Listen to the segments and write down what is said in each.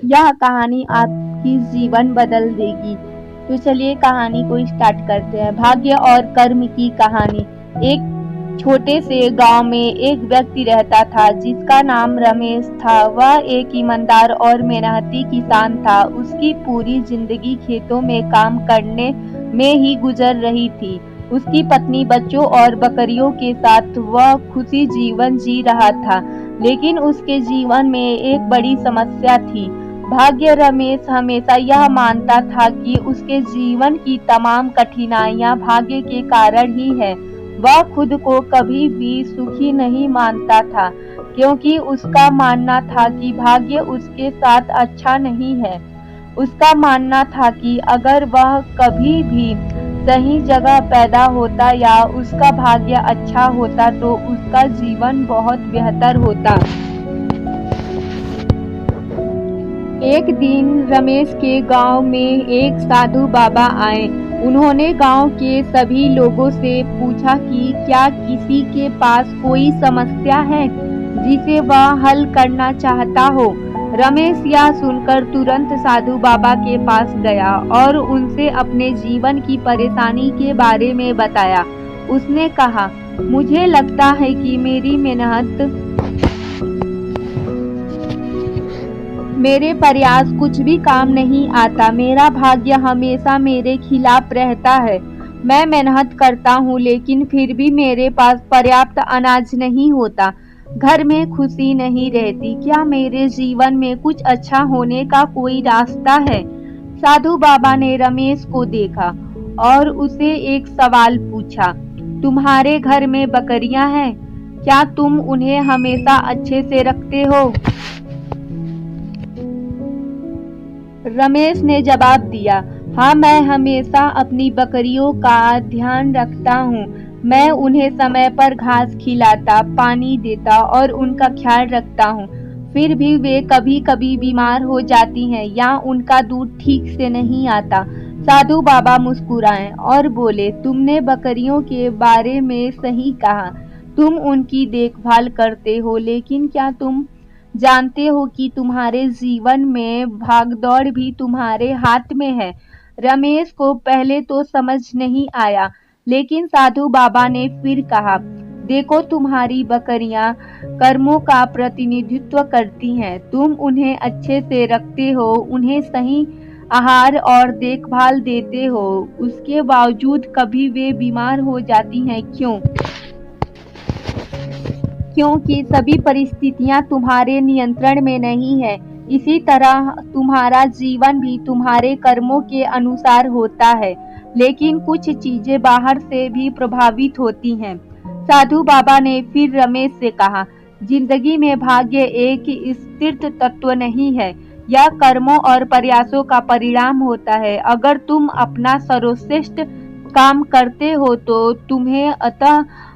यह कहानी आपकी जीवन बदल देगी। तो चलिए कहानी को स्टार्ट करते हैं। भाग्य और कर्म की कहानी। एक छोटे से गांव में एक व्यक्ति रहता था जिसका नाम रमेश था। वह एक ईमानदार और मेहनती किसान था। उसकी पूरी जिंदगी खेतों में काम करने में ही गुजर रही थी। उसकी पत्नी, बच्चों और बकरियों के साथ वह खुशी जीवन जी रहा था। लेकिन उसके जीवन में एक बड़ी समस्या थी। भाग्य रमेश हमेशा यह मानता था कि उसके जीवन की तमाम कठिनाइयां भाग्य के कारण ही है। वह खुद को कभी भी सुखी नहीं मानता था, क्योंकि उसका मानना था कि भाग्य उसके साथ अच्छा नहीं है। उसका मानना था कि अगर वह कभी भी सही जगह पैदा होता या उसका भाग्य अच्छा होता तो उसका जीवन बहुत बेहतर होता। एक दिन रमेश के गांव में एक साधु बाबा आए। उन्होंने गांव के सभी लोगों से पूछा कि क्या किसी के पास कोई समस्या है जिसे वह हल करना चाहता हो। रमेश यह सुनकर तुरंत साधु बाबा के पास गया और उनसे अपने जीवन की परेशानी के बारे में बताया। उसने कहा, मुझे लगता है कि मेरी मेहनत, मेरे प्रयास कुछ भी काम नहीं आता। मेरा भाग्य हमेशा मेरे खिलाफ रहता है। मैं मेहनत करता हूँ लेकिन फिर भी मेरे पास पर्याप्त अनाज नहीं होता। घर में खुशी नहीं रहती। क्या मेरे जीवन में कुछ अच्छा होने का कोई रास्ता है? साधु बाबा ने रमेश को देखा और उसे एक सवाल पूछा, तुम्हारे घर में बकरियां हैं? क्या तुम उन्हें हमेशा अच्छे से रखते हो? रमेश ने जवाब दिया, हाँ, मैं हमेशा अपनी बकरियों का ध्यान रखता हूँ। मैं उन्हें समय पर घास खिलाता, पानी देता और उनका ख्याल रखता हूँ। फिर भी वे कभी कभी बीमार हो जाती हैं या उनका दूध ठीक से नहीं आता। साधु बाबा मुस्कुराए और बोले, तुमने बकरियों के बारे में सही कहा। तुम उनकी देखभाल करते हो, लेकिन क्या तुम जानते हो कि तुम्हारे जीवन में भागदौड़ भी तुम्हारे हाथ में है? रमेश को पहले तो समझ नहीं आया, लेकिन साधु बाबा ने फिर कहा, देखो, तुम्हारी बकरियां कर्मों का प्रतिनिधित्व करती हैं। तुम उन्हें अच्छे से रखते हो, उन्हें सही आहार और देखभाल देते हो, उसके बावजूद कभी वे बीमार हो जाती हैं। क्यों? क्योंकि सभी परिस्थितियां तुम्हारे नियंत्रण में नहीं है। इसी तरह तुम्हारा जीवन भी तुम्हारे कर्मों के अनुसार होता है, लेकिन कुछ चीजें बाहर से भी प्रभावित होती हैं। साधु बाबा ने फिर रमेश से कहा, जिंदगी में भाग्य एक स्थिर तत्व नहीं है। यह कर्मों और प्रयासों का परिणाम होता है। अगर तुम अपना सर्वश्रेष्ठ काम करते हो तो तुम्हें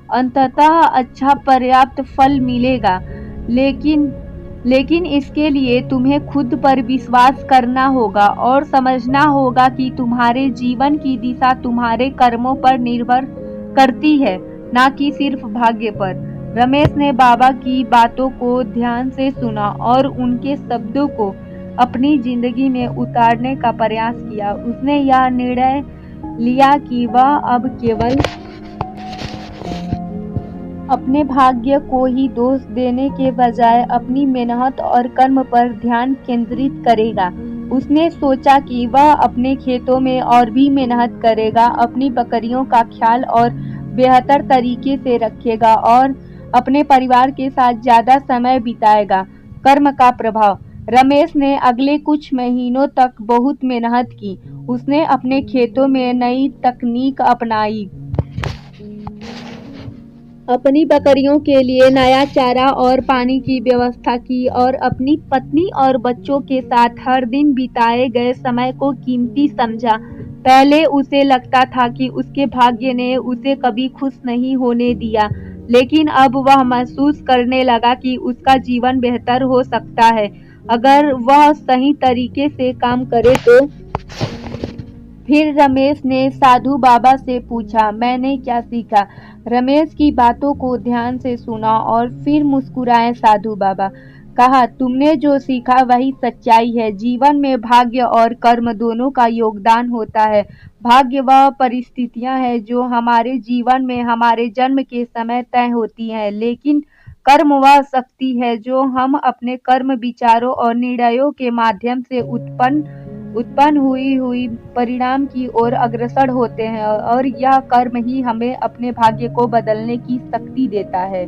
अंततः अच्छा पर्याप्त फल मिलेगा। लेकिन लेकिन इसके लिए तुम्हें खुद पर विश्वास करना होगा और समझना होगा कि तुम्हारे जीवन की दिशा तुम्हारे कर्मों पर निर्भर करती है, ना कि सिर्फ भाग्य पर। रमेश ने बाबा की बातों को ध्यान से सुना और उनके शब्दों को अपनी जिंदगी में उतारने का प्रयास किया। उसने यह निर्णय लिया कि वह अब केवल अपने भाग्य को ही दोष देने के बजाय अपनी मेहनत और कर्म पर ध्यान केंद्रित करेगा। उसने सोचा कि वह अपने खेतों में और भी मेहनत करेगा, अपनी बकरियों का ख्याल और बेहतर तरीके से रखेगा और अपने परिवार के साथ ज्यादा समय बिताएगा। कर्म का प्रभाव। रमेश ने अगले कुछ महीनों तक बहुत मेहनत की। उसने अपने खेतों में नई तकनीक अपनाई, अपनी बकरियों के लिए नया चारा और पानी की व्यवस्था की और अपनी पत्नी और बच्चों के साथ हर दिन बिताए गए समय को कीमती समझा। पहले उसे लगता था कि उसके भाग्य ने उसे कभी खुश नहीं होने दिया, लेकिन अब वह महसूस करने लगा कि उसका जीवन बेहतर हो सकता है अगर वह सही तरीके से काम करे तो। फिर रमेश ने साधु बाबा से पूछा, मैंने क्या सीखा? रमेश की बातों को ध्यान से सुना और फिर मुस्कुराए साधु बाबा। कहा, तुमने जो सीखा वही सच्चाई है। जीवन में भाग्य और कर्म दोनों का योगदान होता है। भाग्य वह परिस्थितियां हैं जो हमारे जीवन में हमारे जन्म के समय तय होती हैं, लेकिन कर्म वह शक्ति है जो हम अपने कर्म, विचारों और निर्णयों के माध्यम से उत्पन्न हुई परिणाम की ओर अग्रसर होते हैं, और यह कर्म ही हमें अपने भाग्य को बदलने की शक्ति देता है।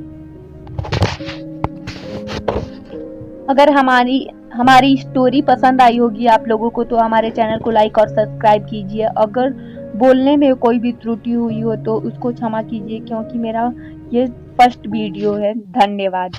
अगर हमारी स्टोरी पसंद आई होगी आप लोगों को तो हमारे चैनल को लाइक और सब्सक्राइब कीजिए। अगर बोलने में कोई भी त्रुटि हुई हो तो उसको क्षमा कीजिए, क्योंकि मेरा ये फर्स्ट वीडियो है। धन्यवाद।